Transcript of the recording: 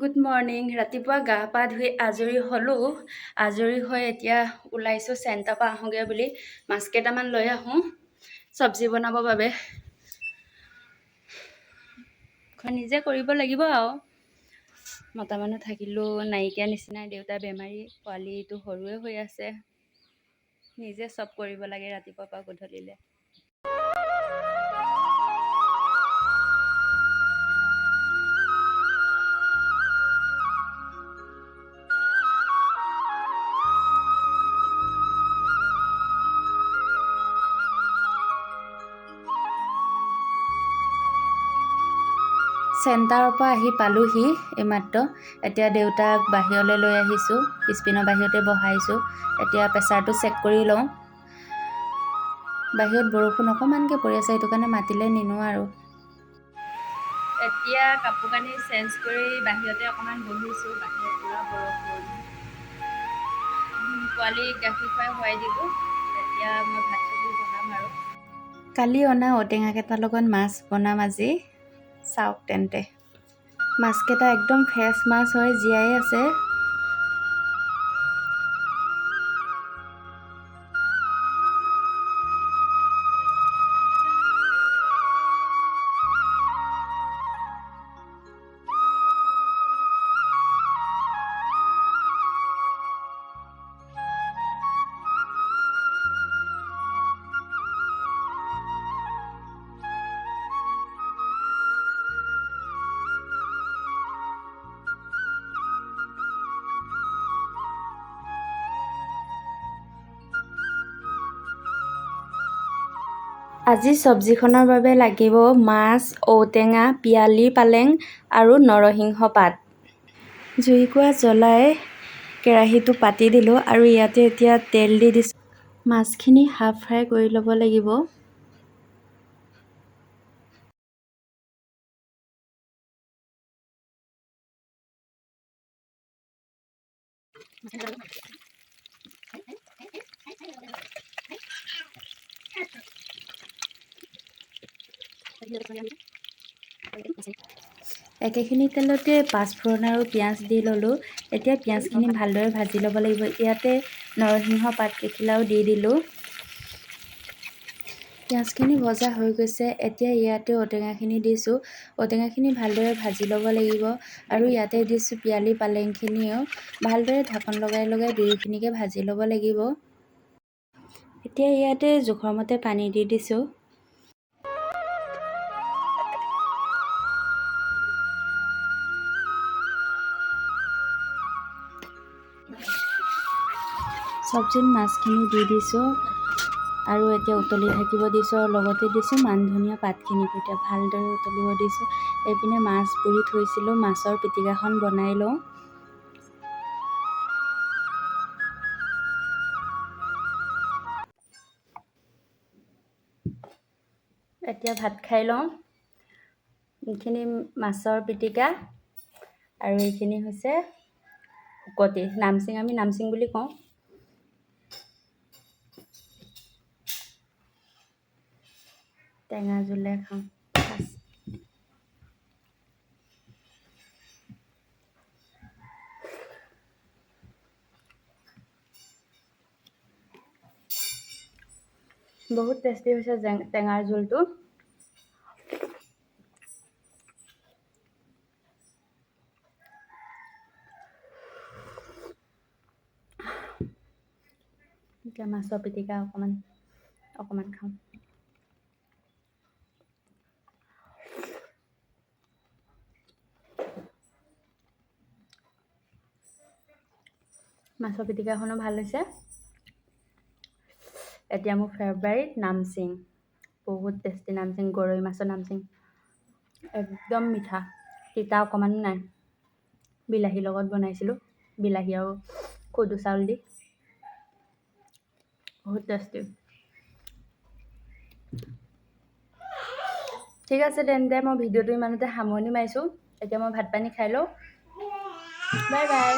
Good morning. ৰাতিপুৱা গা পা ধুই আজৰি হ'লোঁ। আজৰি হৈ এতিয়া ওলাইছোঁ চেণ্টাৰৰ পৰা আহোঁগৈ বুলি। মাছ কেইটামান লৈ আহোঁ চব্জি বনাবৰ বাবে। নিজে কৰিব লাগিব আৰু। মতা মানুহ থাকিলেও নাইকিয়া নিচিনাই, দেউতা বেমাৰী, পোৱালিটো সৰুৱে হৈ আছে। নিজে চব কৰিব লাগে ৰাতিপুৱাৰ পৰা গধূলিলৈ। চেণ্টাৰৰ পৰা আহি পালোহি এইমাত্ৰ। এতিয়া দেউতাক বাহিৰলৈ লৈ আহিছোঁ, পিছপিনৰ বাহিৰতে বহাইছোঁ। এতিয়া প্ৰেছাৰটো চেক কৰি লওঁ। বাহিৰত বৰষুণ অকণমানকৈ পৰি আছে, সেইটো কাৰণে মাতিলে নিনো আৰু। এতিয়া কাপোৰ কানি চেঞ্জ কৰি বাহিৰতে অকণমান বহিছোঁ। বাহিৰত পুৰা বৰষুণ। পোৱালীক গাখীৰ খুৱাই শুৱাই দিলোঁ। এতিয়া মই ভাত চব্জি বনাম আৰু। কালি অনা ঔটেঙা কেইটাৰ লগত মাছ বনাম আজি। চাওক তেন্তে। মাছকেইটা একদম ফ্ৰেছ মাছ হয়, জীয়াই আছে। আজি চব্জিখনৰ বাবে লাগিব মাছ, ঔটেঙা, পিয়ালি পালেং আৰু নৰসিংহ পাত। জুইকুৰা জ্বলাই কেৰাহীটো পাতি দিলোঁ আৰু ইয়াতে এতিয়া তেল দি দিছোঁ। মাছখিনি হাফ ফ্ৰাই কৰি ল'ব লাগিব। একেখিনি তেলতে পাঁচফোৰণ আৰু পিঁয়াজ দি ল'লোঁ। এতিয়া পিঁয়াজখিনি ভালদৰে ভাজি ল'ব লাগিব। ইয়াতে নৰসিংহ পাত কেইখিলাও দি দিলোঁ। পিঁয়াজখিনি ভজা হৈ গৈছে। এতিয়া ইয়াতে ঔটেঙাখিনি দিছোঁ। ঔটেঙাখিনি ভালদৰে ভাজি ল'ব লাগিব আৰু ইয়াতে দিছোঁ পিয়ালি পালেংখিনিও। ভালদৰে ঢাকন লগাই লগাই দুয়োখিনিকে ভাজি ল'ব লাগিব। এতিয়া ইয়াতে জোখৰ মতে পানী দি দিছোঁ। চব্জিত মাছখিনি দি দিছোঁ আৰু এতিয়া উতলি থাকিব দিছোঁ আৰু লগতে দিছোঁ মান ধনিয়া পাতখিনি। এতিয়া ভালদৰে উতলিব দিছোঁ। এইপিনে মাছ পুৰি থৈছিলোঁ, মাছৰ পিটিকাখন বনাই লওঁ। এতিয়া ভাত খাই লওঁ। এইখিনি মাছৰ পিটিকা আৰু এইখিনি হৈছে শুকতি, নামচিং, আমি নামচিং বুলি কওঁ। টেঙা জোলে খাওঁ। বহুত টেষ্টি হৈছে টেঙাৰ জোলটো। এতিয়া মাছৰ পিটিকা অকণমান খাওঁ। মাছৰ পিটিকাখনো ভাল হৈছে। এতিয়া মোৰ ফেভাৰিট নামচিং, বহুত টেষ্টি নামচিং, গৰৈ মাছৰ নামচিং। একদম মিঠা, তিতা অকণমানো নাই। বিলাহীৰ লগত বনাইছিলোঁ, বিলাহী আৰু খুদু চাউল দি। বহুত টেষ্টি। ঠিক আছে তেন্তে মই ভিডিঅ'টো ইমানতে সামৰণি মাৰিছোঁ। এতিয়া মই ভাত পানী খাই লওঁ। Bye bye.